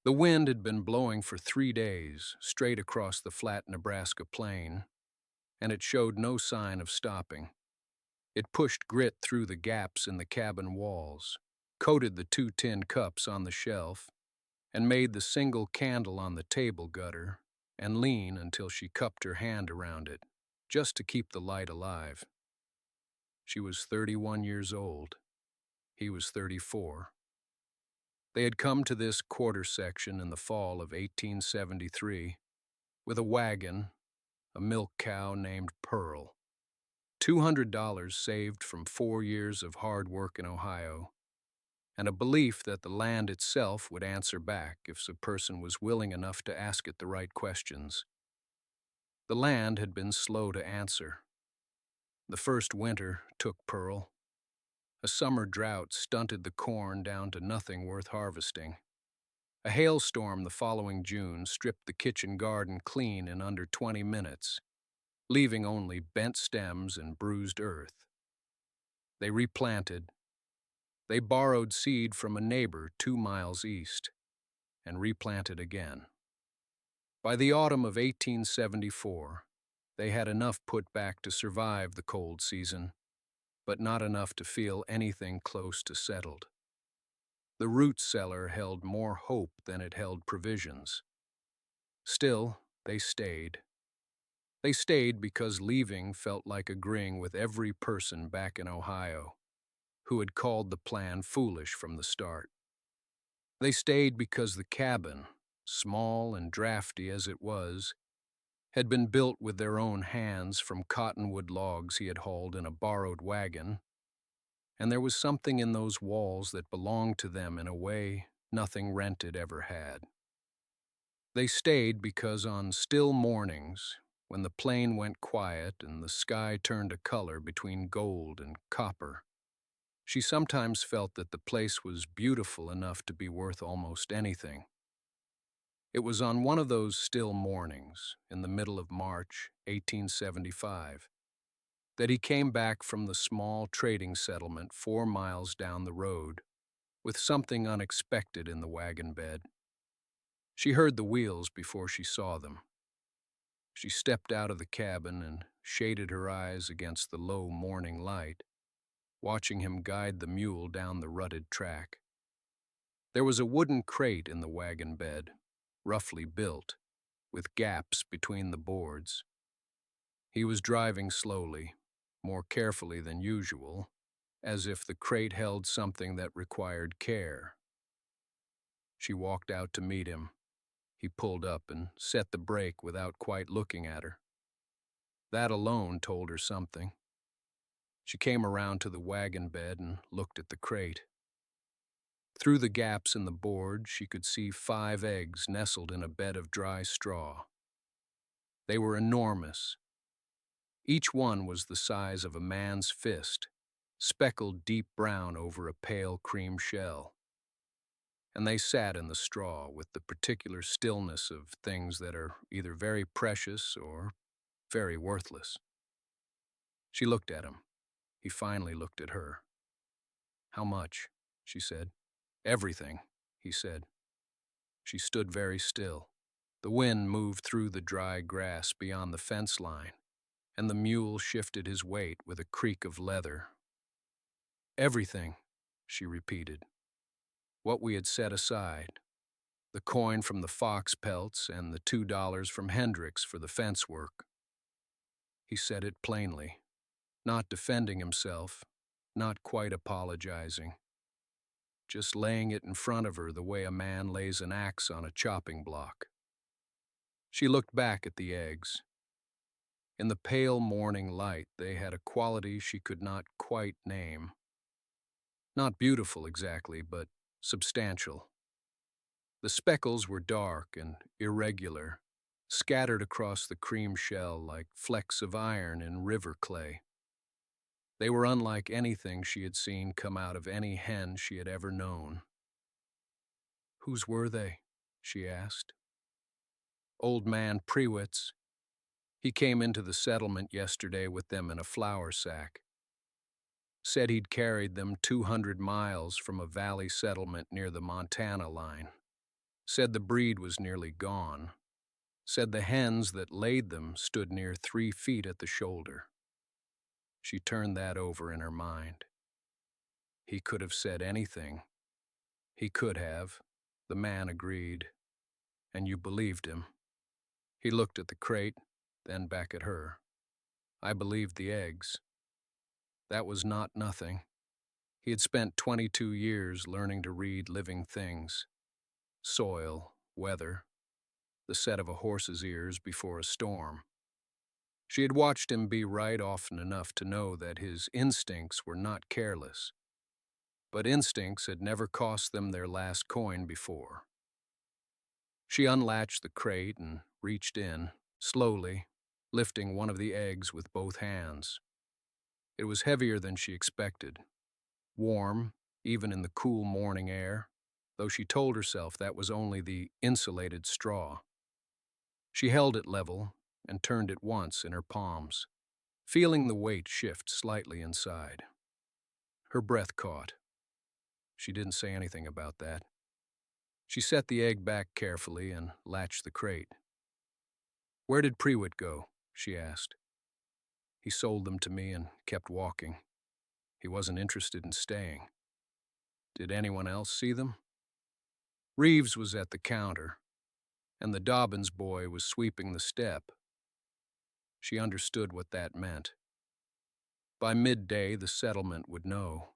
The wind had been blowing for 3 days, straight across the flat Nebraska plain, and it showed no sign of stopping. It pushed grit through the gaps in the cabin walls, coated the 2 tin cups on the shelf, and made the single candle on the table gutter and lean until she cupped her hand around it, just to keep the light alive. She was 31 years old. He was 34. They had come to this quarter section in the fall of 1873 with a wagon, a milk cow named Pearl, $200 saved from 4 years of hard work in Ohio, and a belief that the land itself would answer back if a person was willing enough to ask it the right questions. The land had been slow to answer. The first winter took Pearl. A summer drought stunted the corn down to nothing worth harvesting. A hailstorm the following June stripped the kitchen garden clean in under 20 minutes, leaving only bent stems and bruised earth. They replanted. They borrowed seed from a neighbor 2 miles east and replanted again. By the autumn of 1874, they had enough put back to survive the cold season, but not enough to feel anything close to settled. The root cellar held more hope than it held provisions. Still, they stayed. They stayed because leaving felt like agreeing with every person back in Ohio who had called the plan foolish from the start. They stayed because the cabin, small and drafty as it was, had been built with their own hands from cottonwood logs he had hauled in a borrowed wagon, and there was something in those walls that belonged to them in a way nothing rented ever had. They stayed because on still mornings, when the plain went quiet and the sky turned a color between gold and copper, she sometimes felt that the place was beautiful enough to be worth almost anything. It was on one of those still mornings, in the middle of March, 1875, that he came back from the small trading settlement 4 miles down the road with something unexpected in the wagon bed. She heard the wheels before she saw them. She stepped out of the cabin and shaded her eyes against the low morning light, watching him guide the mule down the rutted track. There was a wooden crate in the wagon bed, roughly built, with gaps between the boards. He was driving slowly, more carefully than usual, as if the crate held something that required care. She walked out to meet him. He pulled up and set the brake without quite looking at her. That alone told her something. She came around to the wagon bed and looked at the crate. Through the gaps in the board, she could see 5 eggs nestled in a bed of dry straw. They were enormous. Each one was the size of a man's fist, speckled deep brown over a pale cream shell. And they sat in the straw with the particular stillness of things that are either very precious or very worthless. She looked at him. He finally looked at her. "How much?" she said. "Everything," he said. She stood very still. The wind moved through the dry grass beyond the fence line, and the mule shifted his weight with a creak of leather. "Everything," she repeated. "What we had set aside. The coin from the fox pelts and the $2 from Hendricks for the fence work." He said it plainly, not defending himself, not quite apologizing, just laying it in front of her the way a man lays an axe on a chopping block. She looked back at the eggs. In the pale morning light, they had a quality she could not quite name. Not beautiful exactly, but substantial. The speckles were dark and irregular, scattered across the cream shell like flecks of iron in river clay. They were unlike anything she had seen come out of any hen she had ever known. "Whose were they?" she asked. "Old man Prewitt's. He came into the settlement yesterday with them in a flour sack. Said he'd carried them 200 miles from a valley settlement near the Montana line. said the breed was nearly gone, said the hens that laid them stood near 3 feet at the shoulder. She turned that over in her mind. He could have said anything. He could have, the man agreed, and you believed him. He looked at the crate, then back at her. I believed the eggs. That was not nothing. He had spent 22 years learning to read living things. Soil, weather, the set of a horse's ears before a storm. She had watched him be right often enough to know that his instincts were not careless. But instincts had never cost them their last coin before. She unlatched the crate and reached in, slowly, lifting one of the eggs with both hands. It was heavier than she expected, warm, even in the cool morning air, though she told herself that was only the insulated straw. She held it level and turned it once in her palms, feeling the weight shift slightly inside. Her breath caught. She didn't say anything about that. She set the egg back carefully and latched the crate. "Where did Prewitt go?" she asked. "He sold them to me and kept walking. He wasn't interested in staying." "Did anyone else see them?" "Reeves was at the counter, and the Dobbins boy was sweeping the step." She understood what that meant. By midday, the settlement would know.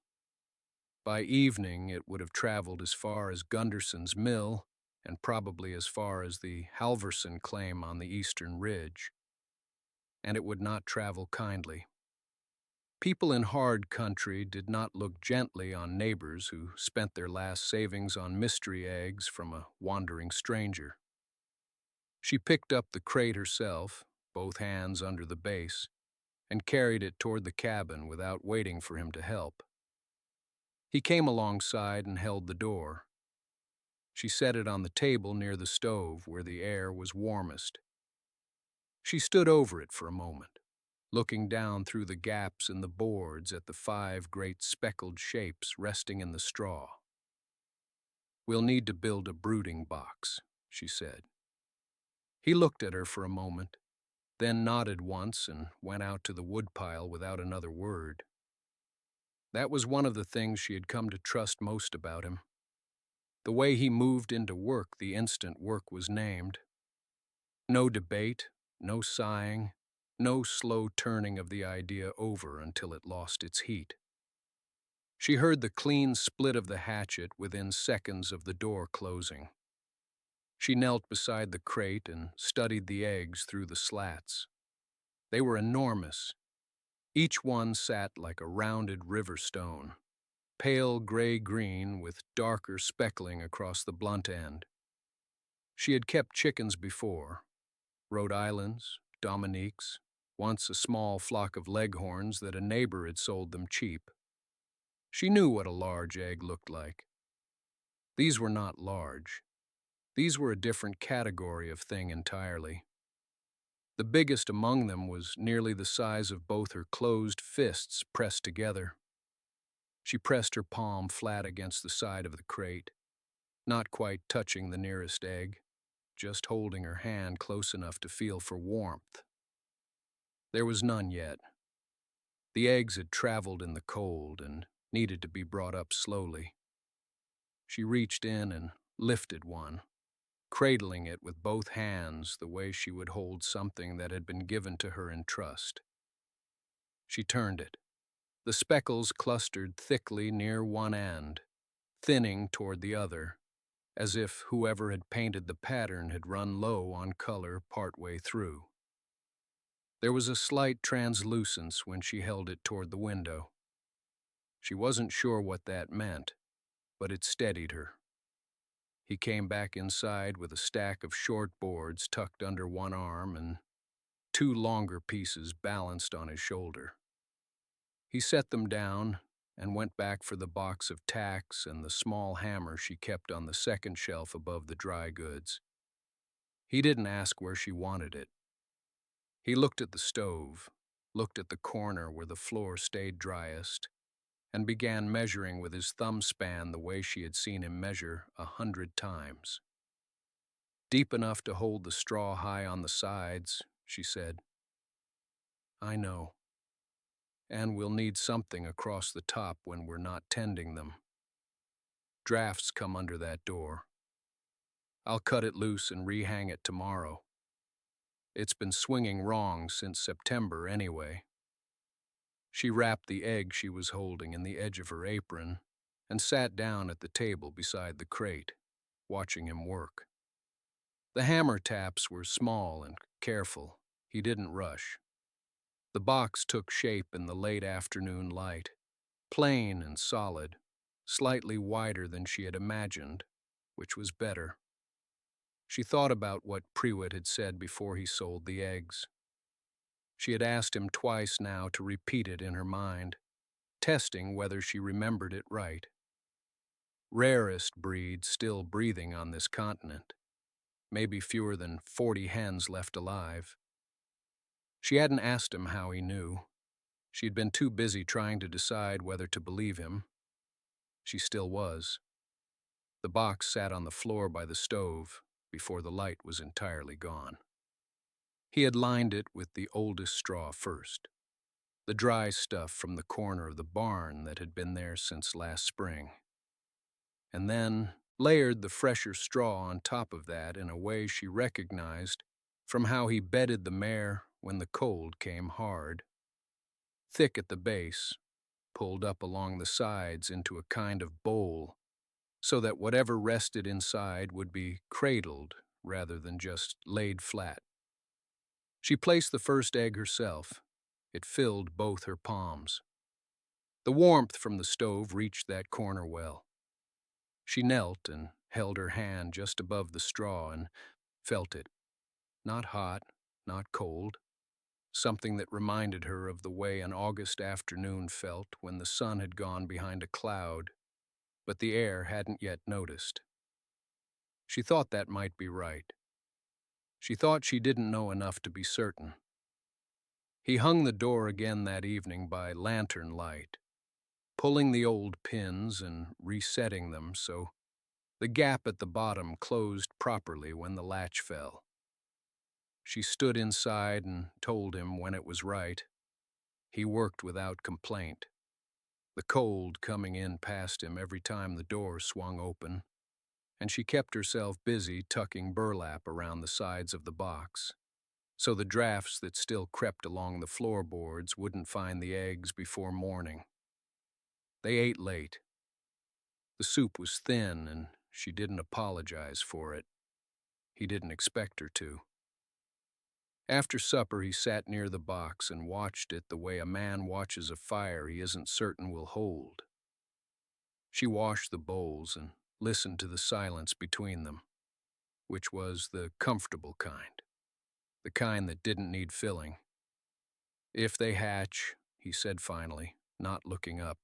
By evening, it would have traveled as far as Gunderson's mill and probably as far as the Halverson claim on the eastern ridge. And it would not travel kindly. People in hard country did not look gently on neighbors who spent their last savings on mystery eggs from a wandering stranger. She picked up the crate herself, both hands under the base, and carried it toward the cabin without waiting for him to help. He came alongside and held the door. She set it on the table near the stove where the air was warmest. She stood over it for a moment, looking down through the gaps in the boards at the 5 great speckled shapes resting in the straw. "We'll need to build a brooding box," she said. He looked at her for a moment, then nodded once and went out to the woodpile without another word. That was one of the things she had come to trust most about him. The way he moved into work the instant work was named. No debate, no sighing, no slow turning of the idea over until it lost its heat. She heard the clean split of the hatchet within seconds of the door closing. She knelt beside the crate and studied the eggs through the slats. They were enormous. Each one sat like a rounded river stone, pale gray-green with darker speckling across the blunt end. She had kept chickens before, Rhode Islands, Dominiques, once a small flock of leghorns that a neighbor had sold them cheap. She knew what a large egg looked like. These were not large. These were a different category of thing entirely. The biggest among them was nearly the size of both her closed fists pressed together. She pressed her palm flat against the side of the crate, not quite touching the nearest egg, just holding her hand close enough to feel for warmth. There was none yet. The eggs had traveled in the cold and needed to be brought up slowly. She reached in and lifted one, cradling it with both hands the way she would hold something that had been given to her in trust. She turned it. The speckles clustered thickly near one end, thinning toward the other, as if whoever had painted the pattern had run low on color partway through. There was a slight translucence when she held it toward the window. She wasn't sure what that meant, but it steadied her. He came back inside with a stack of short boards tucked under one arm and 2 longer pieces balanced on his shoulder. He set them down and went back for the box of tacks and the small hammer she kept on the second shelf above the dry goods. He didn't ask where she wanted it. He looked at the stove, looked at the corner where the floor stayed driest, and began measuring with his thumb span the way she had seen him measure 100 times. Deep enough to hold the straw high on the sides, she said. I know. And we'll need something across the top when we're not tending them. Drafts come under that door. I'll cut it loose and rehang it tomorrow. It's been swinging wrong since September anyway. She wrapped the egg she was holding in the edge of her apron and sat down at the table beside the crate, watching him work. The hammer taps were small and careful. He didn't rush. The box took shape in the late afternoon light, plain and solid, slightly wider than she had imagined, which was better. She thought about what Prewitt had said before he sold the eggs. She had asked him twice now to repeat it in her mind, testing whether she remembered it right. Rarest breed still breathing on this continent. Maybe fewer than 40 hens left alive. She hadn't asked him how he knew. She'd been too busy trying to decide whether to believe him. She still was. The box sat on the floor by the stove before the light was entirely gone. He had lined it with the oldest straw first, the dry stuff from the corner of the barn that had been there since last spring, and then layered the fresher straw on top of that in a way she recognized from how he bedded the mare when the cold came hard. Thick at the base, pulled up along the sides into a kind of bowl, so that whatever rested inside would be cradled rather than just laid flat. She placed the first egg herself. It filled both her palms. The warmth from the stove reached that corner well. She knelt and held her hand just above the straw and felt it. Not hot, not cold. Something that reminded her of the way an August afternoon felt when the sun had gone behind a cloud, but the air hadn't yet noticed. She thought that might be right. She thought she didn't know enough to be certain. He hung the door again that evening by lantern light, pulling the old pins and resetting them so the gap at the bottom closed properly when the latch fell. She stood inside and told him when it was right. He worked without complaint, the cold coming in past him every time the door swung open, and she kept herself busy tucking burlap around the sides of the box, so the drafts that still crept along the floorboards wouldn't find the eggs before morning. They ate late. The soup was thin, and she didn't apologize for it. He didn't expect her to. After supper, he sat near the box and watched it the way a man watches a fire he isn't certain will hold. She washed the bowls and listened to the silence between them, which was the comfortable kind, the kind that didn't need filling. If they hatch, he said finally, not looking up.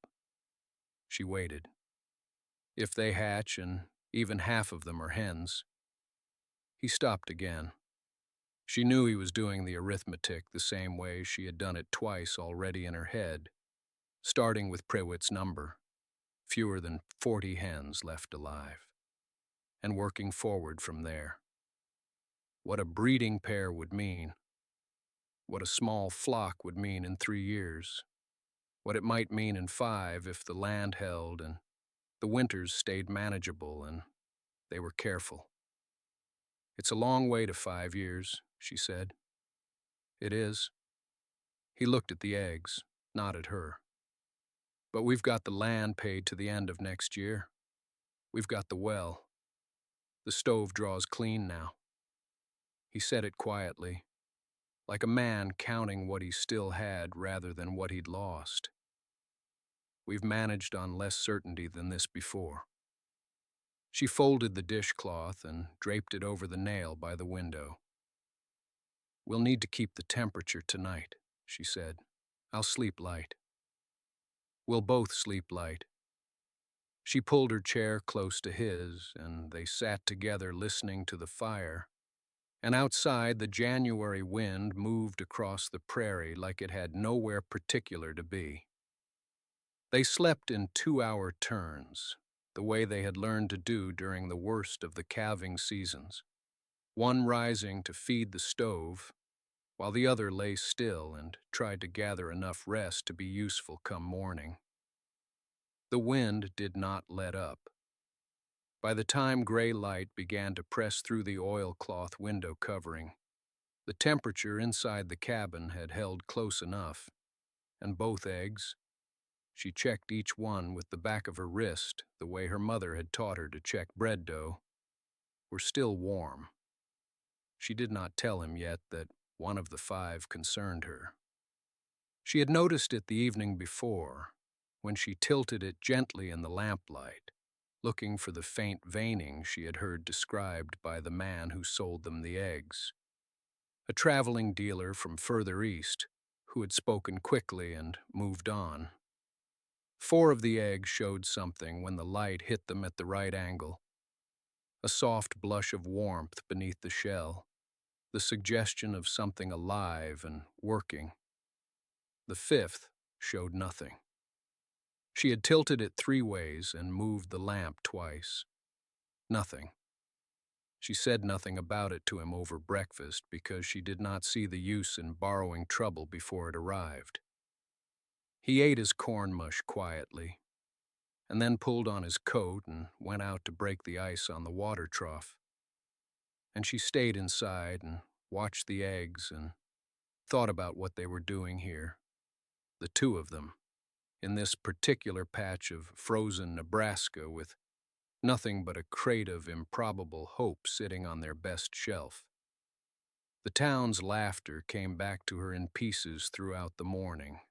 She waited. If they hatch and even half of them are hens. He stopped again. She knew he was doing the arithmetic the same way she had done it twice already in her head, starting with Prewitt's number, fewer than 40 hens left alive, and working forward from there. What a breeding pair would mean, what a small flock would mean in 3 years, what it might mean in 5 if the land held and the winters stayed manageable and they were careful. It's a long way to 5 years, she said. It is. He looked at the eggs, not at her. But we've got the land paid to the end of next year. We've got the well. The stove draws clean now. He said it quietly, like a man counting what he still had rather than what he'd lost. We've managed on less certainty than this before. She folded the dishcloth and draped it over the nail by the window. We'll need to keep the temperature tonight, she said. I'll sleep light. We'll both sleep light. She pulled her chair close to his, and they sat together listening to the fire. And outside, the January wind moved across the prairie like it had nowhere particular to be. They slept in 2-hour turns, the way they had learned to do during the worst of the calving seasons. one rising to feed the stove, while the other lay still and tried to gather enough rest to be useful come morning. The wind did not let up. By the time gray light began to press through the oilcloth window covering, the temperature inside the cabin had held close enough, and both eggs, she checked each one with the back of her wrist the way her mother had taught her to check bread dough, were still warm. She did not tell him yet that one of the 5 concerned her. She had noticed it the evening before, when she tilted it gently in the lamplight, looking for the faint veining she had heard described by the man who sold them the eggs, a traveling dealer from further east who had spoken quickly and moved on. 4 of the eggs showed something when the light hit them at the right angle, a soft blush of warmth beneath the shell, the suggestion of something alive and working. The 5th showed nothing. She had tilted it 3 ways and moved the lamp twice. Nothing. She said nothing about it to him over breakfast because she did not see the use in borrowing trouble before it arrived. He ate his corn mush quietly, and then pulled on his coat and went out to break the ice on the water trough. And she stayed inside and watched the eggs and thought about what they were doing here, the 2 of them, in this particular patch of frozen Nebraska with nothing but a crate of improbable hope sitting on their best shelf. The town's laughter came back to her in pieces throughout the morning.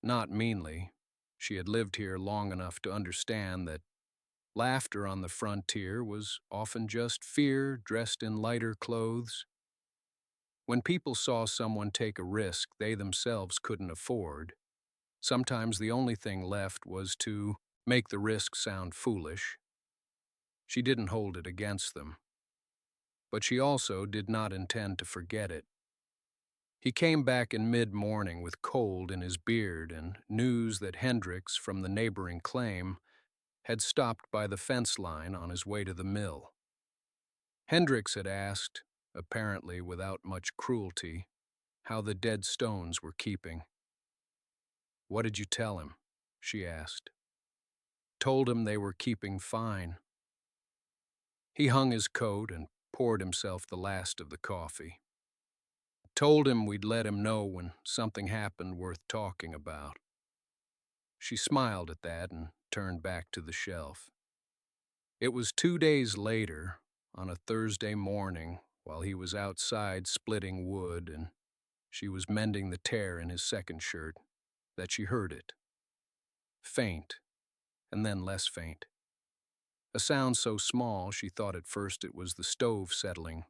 Not meanly. She had lived here long enough to understand that laughter on the frontier was often just fear dressed in lighter clothes. When people saw someone take a risk they themselves couldn't afford, sometimes the only thing left was to make the risk sound foolish. She didn't hold it against them, but she also did not intend to forget it. He came back in mid-morning with cold in his beard and news that Hendricks from the neighboring claim had stopped by the fence line on his way to the mill. Hendricks had asked, apparently without much cruelty, how the dead stones were keeping. "What did you tell him?" she asked. "Told him they were keeping fine." He hung his coat and poured himself the last of the coffee. "Told him we'd let him know when something happened worth talking about." She smiled at that and turned back to the shelf. It was 2 days later, on a Thursday morning, while he was outside splitting wood and she was mending the tear in his second shirt, that she heard it. Faint, and then less faint. A sound so small she thought at first it was the stove settling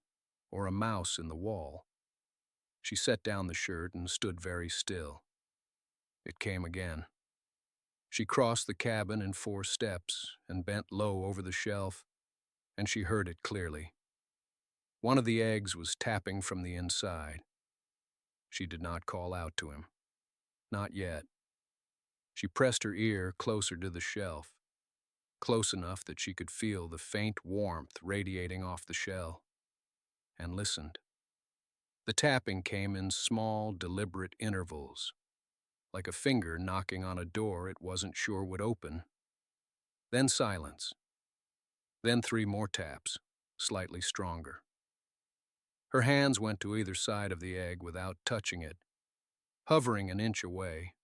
or a mouse in the wall. She set down the shirt and stood very still. It came again. She crossed the cabin in 4 steps and bent low over the shelf, and she heard it clearly. One of the eggs was tapping from the inside. She did not call out to him. Not yet. She pressed her ear closer to the shelf, close enough that she could feel the faint warmth radiating off the shell, and listened. The tapping came in small, deliberate intervals, like a finger knocking on a door it wasn't sure would open. Then silence. Then 3 more taps, slightly stronger. Her hands went to either side of the egg without touching it, hovering an inch away,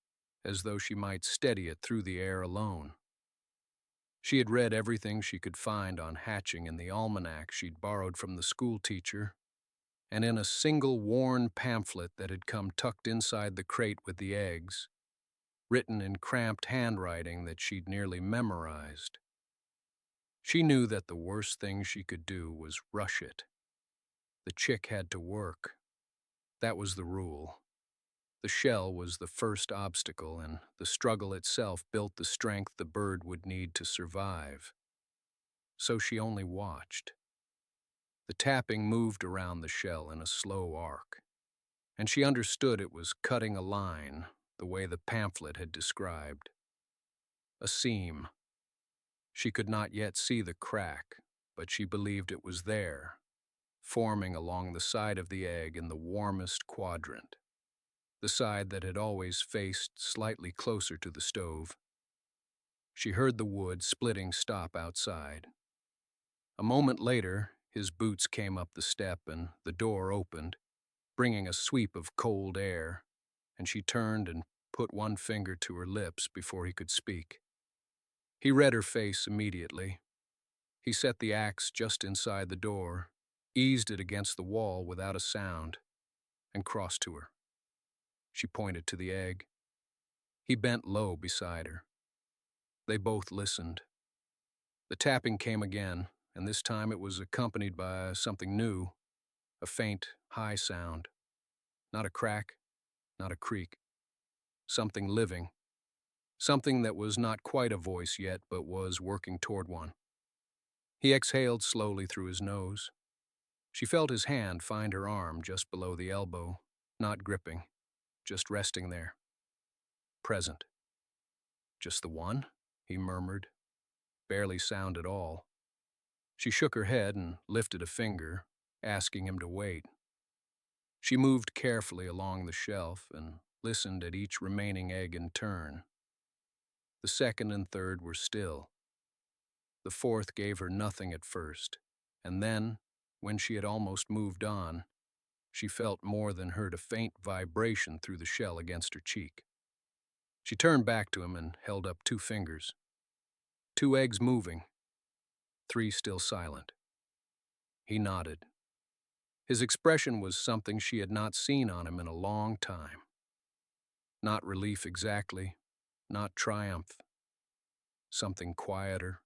as though she might steady it through the air alone. She had read everything she could find on hatching in the almanac she'd borrowed from the school teacher, and in a single worn pamphlet that had come tucked inside the crate with the eggs, written in cramped handwriting that she'd nearly memorized. She knew that the worst thing she could do was rush it. The chick had to work. That was the rule. The shell was the first obstacle, and the struggle itself built the strength the bird would need to survive. So she only watched. The tapping moved around the shell in a slow arc, and she understood it was cutting a line the way the pamphlet had described. A seam. She could not yet see the crack, but she believed it was there, forming along the side of the egg in the warmest quadrant, the side that had always faced slightly closer to the stove. She heard the wood splitting stop outside. A moment later, his boots came up the step and the door opened, bringing a sweep of cold air, and she turned and put one finger to her lips before he could speak. He read her face immediately. He set the axe just inside the door, eased it against the wall without a sound, and crossed to her. She pointed to the egg. He bent low beside her. They both listened. The tapping came again, and this time it was accompanied by something new, a faint, high sound. Not a crack, not a creak. Something living. Something that was not quite a voice yet, but was working toward one. He exhaled slowly through his nose. She felt his hand find her arm just below the elbow, not gripping, just resting there. Present. Just the one? He murmured. Barely sound at all. She shook her head and lifted a finger, asking him to wait. She moved carefully along the shelf and listened at each remaining egg in turn. The second and third were still. The fourth gave her nothing at first, and then, when she had almost moved on, she felt more than heard a faint vibration through the shell against her cheek. She turned back to him and held up 2 fingers. 2 eggs moving, 3 still silent. He nodded. His expression was something she had not seen on him in a long time. Not relief exactly, not triumph. Something quieter.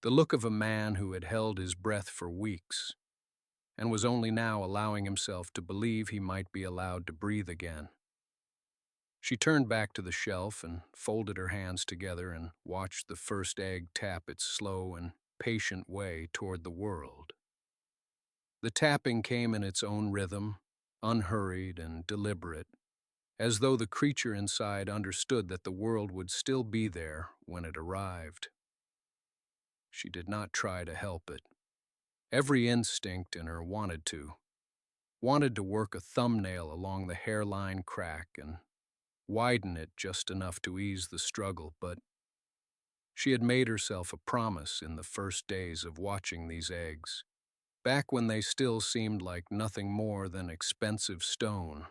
The look of a man who had held his breath for weeks and was only now allowing himself to believe he might be allowed to breathe again. She turned back to the shelf and folded her hands together and watched the first egg tap its slow and patient way toward the world. The tapping came in its own rhythm, unhurried and deliberate, as though the creature inside understood that the world would still be there when it arrived. She did not try to help it. Every instinct in her wanted to work a thumbnail along the hairline crack and widen it just enough to ease the struggle, but she had made herself a promise in the first days of watching these eggs, back when they still seemed like nothing more than expensive stone.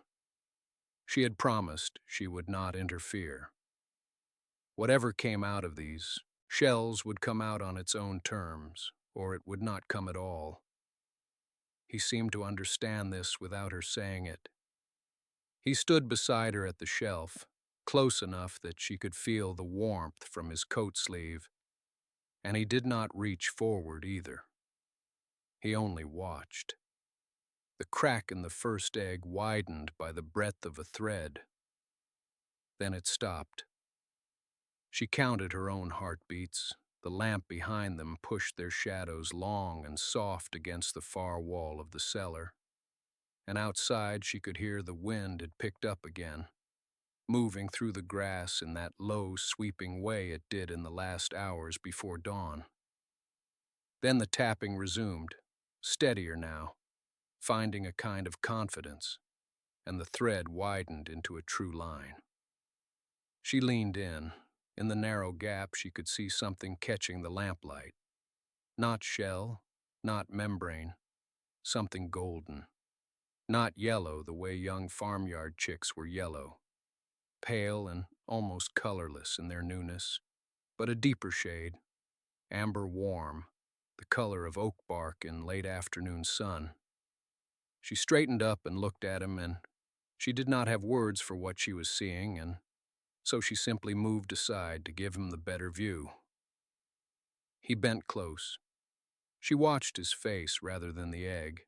She had promised she would not interfere. Whatever came out of these, shells would come out on its own terms, or it would not come at all. He seemed to understand this without her saying it. He stood beside her at the shelf, close enough that she could feel the warmth from his coat sleeve, and he did not reach forward either. He only watched. The crack in the first egg widened by the breadth of a thread. Then it stopped. She counted her own heartbeats. The lamp behind them pushed their shadows long and soft against the far wall of the cellar. And outside she could hear the wind had picked up again, moving through the grass in that low, sweeping way it did in the last hours before dawn. Then the tapping resumed, steadier now, finding a kind of confidence, and the thread widened into a true line. She leaned in. In the narrow gap she could see something catching the lamplight. Not shell, not membrane, something golden. Not yellow the way young farmyard chicks were yellow, pale and almost colorless in their newness, but a deeper shade, amber warm, the color of oak bark in late afternoon sun. She straightened up and looked at him, and she did not have words for what she was seeing, and so she simply moved aside to give him the better view. He bent close. She watched his face rather than the egg.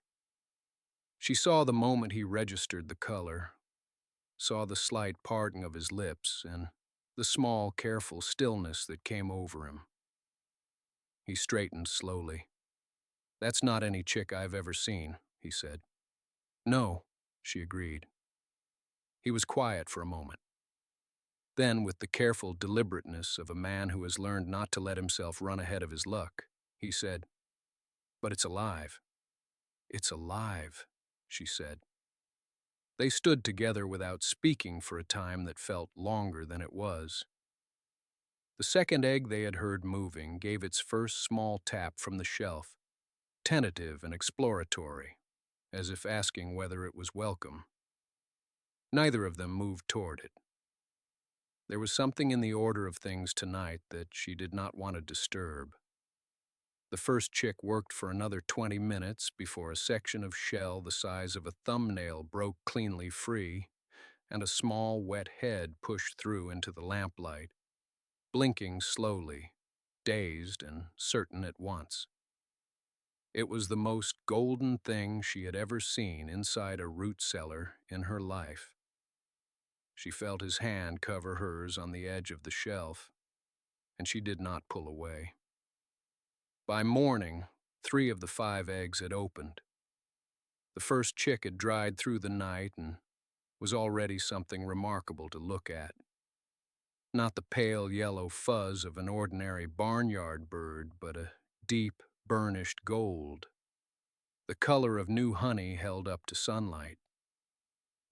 She saw the moment he registered the color, saw the slight parting of his lips, and the small, careful stillness that came over him. He straightened slowly. "That's not any chick I've ever seen," he said. "No," she agreed. He was quiet for a moment. Then, with the careful deliberateness of a man who has learned not to let himself run ahead of his luck, he said, "But it's alive." "It's alive," she said. They stood together without speaking for a time that felt longer than it was. The second egg they had heard moving gave its first small tap from the shelf, tentative and exploratory, as if asking whether it was welcome. Neither of them moved toward it. There was something in the order of things tonight that she did not want to disturb. The first chick worked for another 20 minutes before a section of shell the size of a thumbnail broke cleanly free, and a small, wet head pushed through into the lamplight, blinking slowly, dazed and certain at once. It was the most golden thing she had ever seen inside a root cellar in her life. She felt his hand cover hers on the edge of the shelf, and she did not pull away. By morning, 3 of the 5 eggs had opened. The first chick had dried through the night and was already something remarkable to look at. Not the pale yellow fuzz of an ordinary barnyard bird, but a deep, burnished gold, the color of new honey held up to sunlight.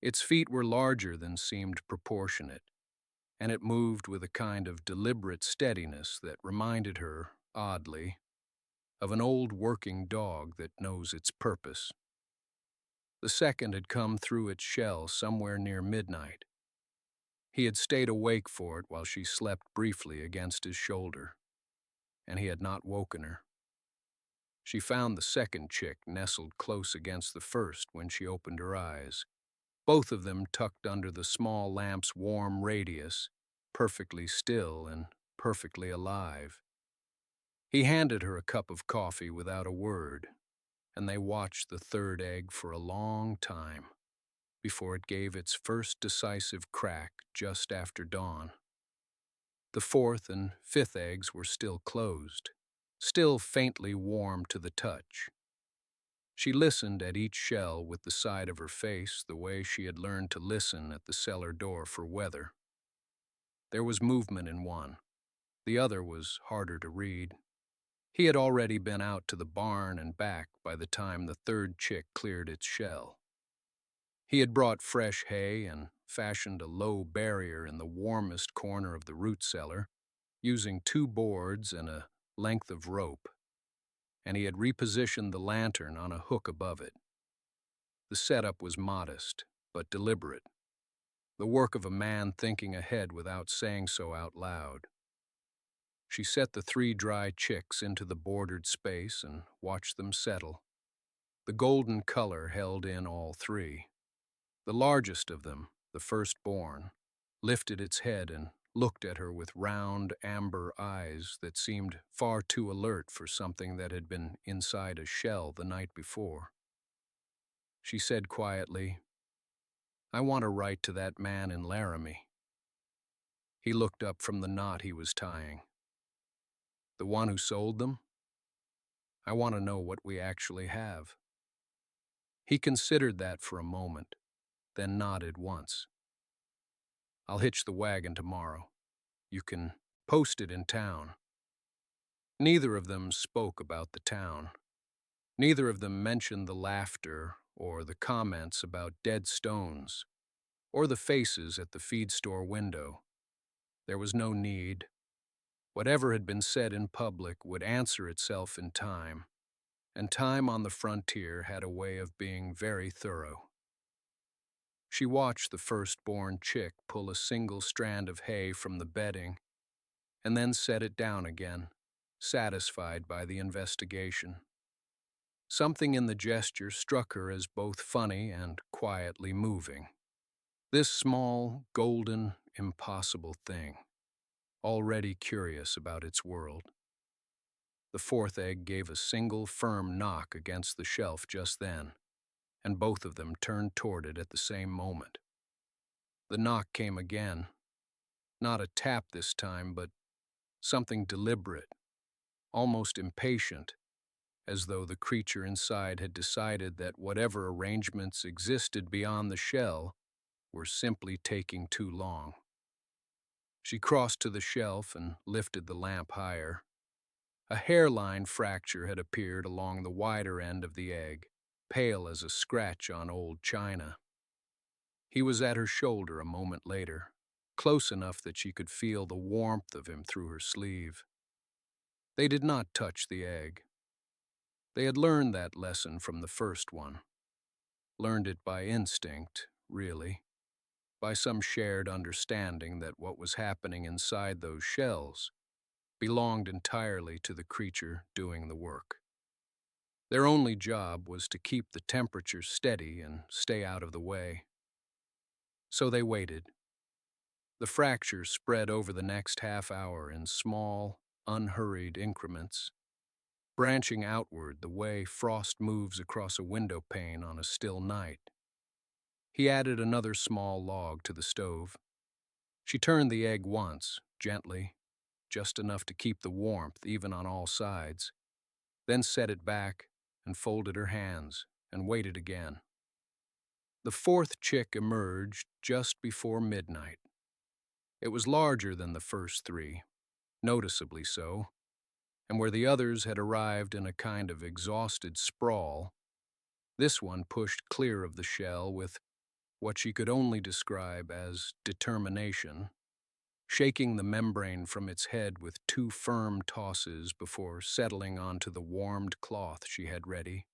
Its feet were larger than seemed proportionate, and it moved with a kind of deliberate steadiness that reminded her, oddly, of an old working dog that knows its purpose. The second had come through its shell somewhere near midnight. He had stayed awake for it while she slept briefly against his shoulder, and he had not woken her. She found the second chick nestled close against the first when she opened her eyes, both of them tucked under the small lamp's warm radius, perfectly still and perfectly alive. He handed her a cup of coffee without a word, and they watched the third egg for a long time before it gave its first decisive crack just after dawn. The fourth and fifth eggs were still closed, still faintly warm to the touch. She listened at each shell with the side of her face the way she had learned to listen at the cellar door for weather. There was movement in one. The other was harder to read. He had already been out to the barn and back by the time the third chick cleared its shell. He had brought fresh hay and fashioned a low barrier in the warmest corner of the root cellar, using 2 boards and a length of rope, and he had repositioned the lantern on a hook above it. The setup was modest, but deliberate, the work of a man thinking ahead without saying so out loud. She set the 3 dry chicks into the bordered space and watched them settle. The golden color held in all 3. The largest of them, the firstborn, lifted its head and looked at her with round, amber eyes that seemed far too alert for something that had been inside a shell the night before. She said quietly, "I want to write to that man in Laramie." He looked up from the knot he was tying. "The one who sold them? I want to know what we actually have." He considered that for a moment, then nodded once. "I'll hitch the wagon tomorrow. You can post it in town." Neither of them spoke about the town. Neither of them mentioned the laughter or the comments about dead stones or the faces at the feed store window. There was no need. Whatever had been said in public would answer itself in time, and time on the frontier had a way of being very thorough. She watched the firstborn chick pull a single strand of hay from the bedding and then set it down again, satisfied by the investigation. Something in the gesture struck her as both funny and quietly moving. This small, golden, impossible thing, already curious about its world. The fourth egg gave a single firm knock against the shelf just then, and both of them turned toward it at the same moment. The knock came again, not a tap this time, but something deliberate, almost impatient, as though the creature inside had decided that whatever arrangements existed beyond the shell were simply taking too long. She crossed to the shelf and lifted the lamp higher. A hairline fracture had appeared along the wider end of the egg, pale as a scratch on old china. He was at her shoulder a moment later, close enough that she could feel the warmth of him through her sleeve. They did not touch the egg. They had learned that lesson from the first one. Learned it by instinct, really, by some shared understanding that what was happening inside those shells belonged entirely to the creature doing the work. Their only job was to keep the temperature steady and stay out of the way. So they waited. The fracture spread over the next half hour in small, unhurried increments, branching outward the way frost moves across a window pane on a still night. He added another small log to the stove. She turned the egg once, gently, just enough to keep the warmth even on all sides, then set it back and folded her hands and waited again. The fourth chick emerged just before midnight. It was larger than the first three, noticeably so, and where the others had arrived in a kind of exhausted sprawl, this one pushed clear of the shell with what she could only describe as determination, shaking the membrane from its head with two firm tosses before settling onto the warmed cloth she had ready.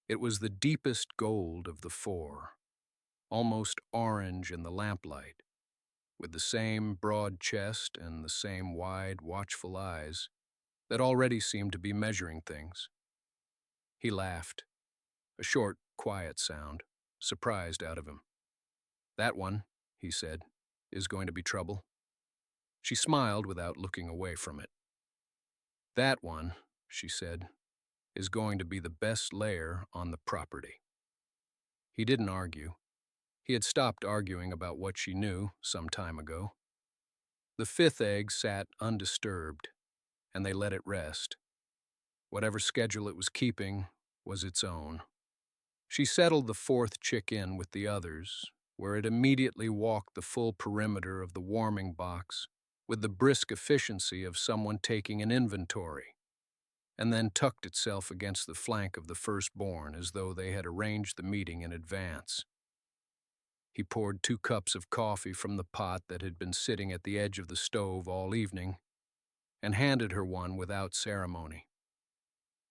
It was the deepest gold of the four, almost orange in the lamplight, with the same broad chest and the same wide, watchful eyes that already seemed to be measuring things. He laughed, a short, quiet sound, surprised out of him. "That one," he said, "is going to be trouble." She smiled without looking away from it. "That one," she said, "is going to be the best layer on the property." He didn't argue. He had stopped arguing about what she knew some time ago. The fifth egg sat undisturbed, and they let it rest. Whatever schedule it was keeping was its own. She settled the fourth chick in with the others, where it immediately walked the full perimeter of the warming box with the brisk efficiency of someone taking an inventory, and then tucked itself against the flank of the firstborn as though they had arranged the meeting in advance. He poured 2 cups of coffee from the pot that had been sitting at the edge of the stove all evening and handed her one without ceremony.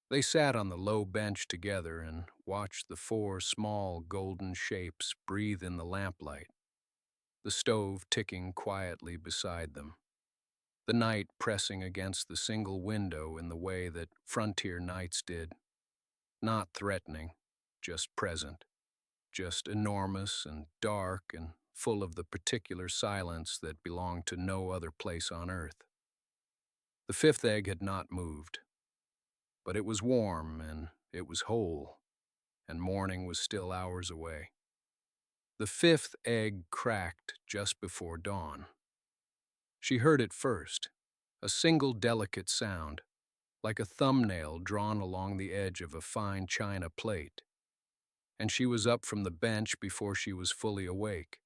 They sat on the low bench together and watched the 4 small golden shapes breathe in the lamplight, the stove ticking quietly beside them, the night pressing against the single window in the way that frontier nights did, not threatening, just present, just enormous and dark and full of the particular silence that belonged to no other place on earth. The fifth egg had not moved, but it was warm and it was whole, and morning was still hours away. The fifth egg cracked just before dawn. She heard it first, a single delicate sound, like a thumbnail drawn along the edge of a fine china plate, and she was up from the bench before she was fully awake,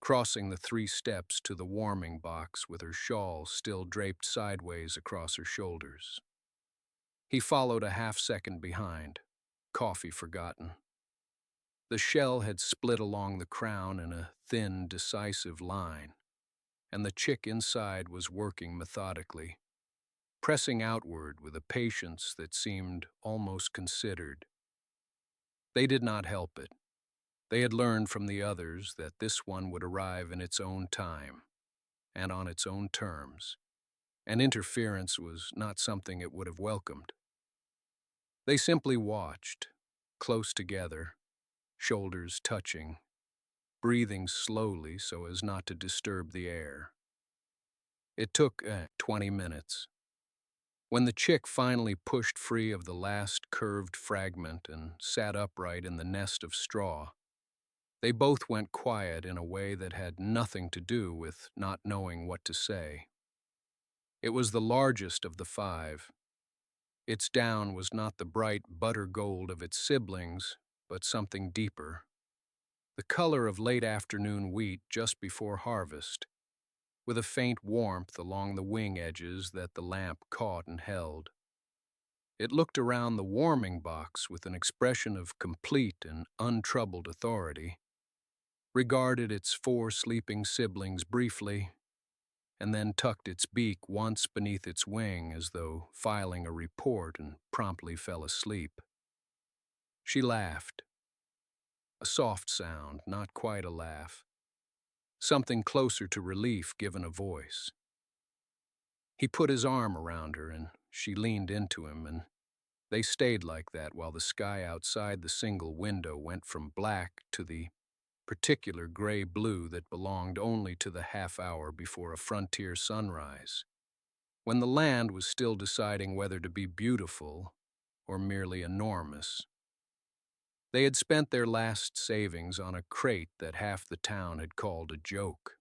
crossing the 3 steps to the warming box with her shawl still draped sideways across her shoulders. He followed a half-second behind, coffee forgotten. The shell had split along the crown in a thin, decisive line, and the chick inside was working methodically, pressing outward with a patience that seemed almost considered. They did not help it. They had learned from the others that this one would arrive in its own time and on its own terms, and interference was not something it would have welcomed. They simply watched, close together, shoulders touching, breathing slowly so as not to disturb the air. It took 20 minutes. When the chick finally pushed free of the last curved fragment and sat upright in the nest of straw, they both went quiet in a way that had nothing to do with not knowing what to say. It was the largest of the 5. Its down was not the bright butter gold of its siblings, but something deeper, the color of late afternoon wheat just before harvest, with a faint warmth along the wing edges that the lamp caught and held. It looked around the warming box with an expression of complete and untroubled authority, regarded its 4 sleeping siblings briefly, and then tucked its beak once beneath its wing as though filing a report, and promptly fell asleep. She laughed. A soft sound, not quite a laugh. Something closer to relief given a voice. He put his arm around her, and she leaned into him, and they stayed like that while the sky outside the single window went from black to the particular gray-blue that belonged only to the half-hour before a frontier sunrise, when the land was still deciding whether to be beautiful or merely enormous. They had spent their last savings on a crate that half the town had called a joke.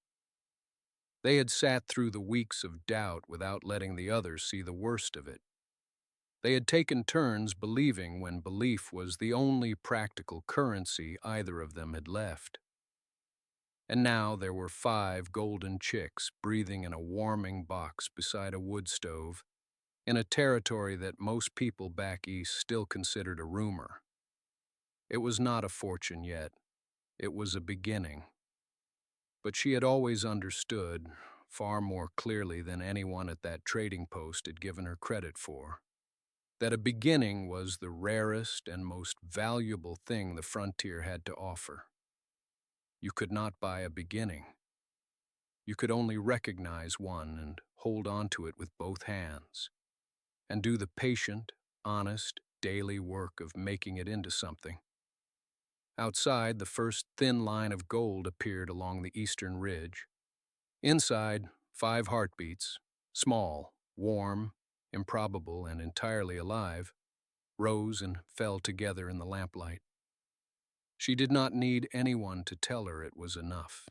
They had sat through the weeks of doubt without letting the others see the worst of it. They had taken turns believing when belief was the only practical currency either of them had left. And now there were 5 golden chicks breathing in a warming box beside a wood stove, in a territory that most people back east still considered a rumor. It was not a fortune yet. It was a beginning. But she had always understood, far more clearly than anyone at that trading post had given her credit for, that a beginning was the rarest and most valuable thing the frontier had to offer. You could not buy a beginning. You could only recognize one and hold on to it with both hands, and do the patient, honest, daily work of making it into something. Outside, the first thin line of gold appeared along the eastern ridge. Inside, 5 heartbeats, small, warm, improbable, and entirely alive, rose and fell together in the lamplight. She did not need anyone to tell her it was enough.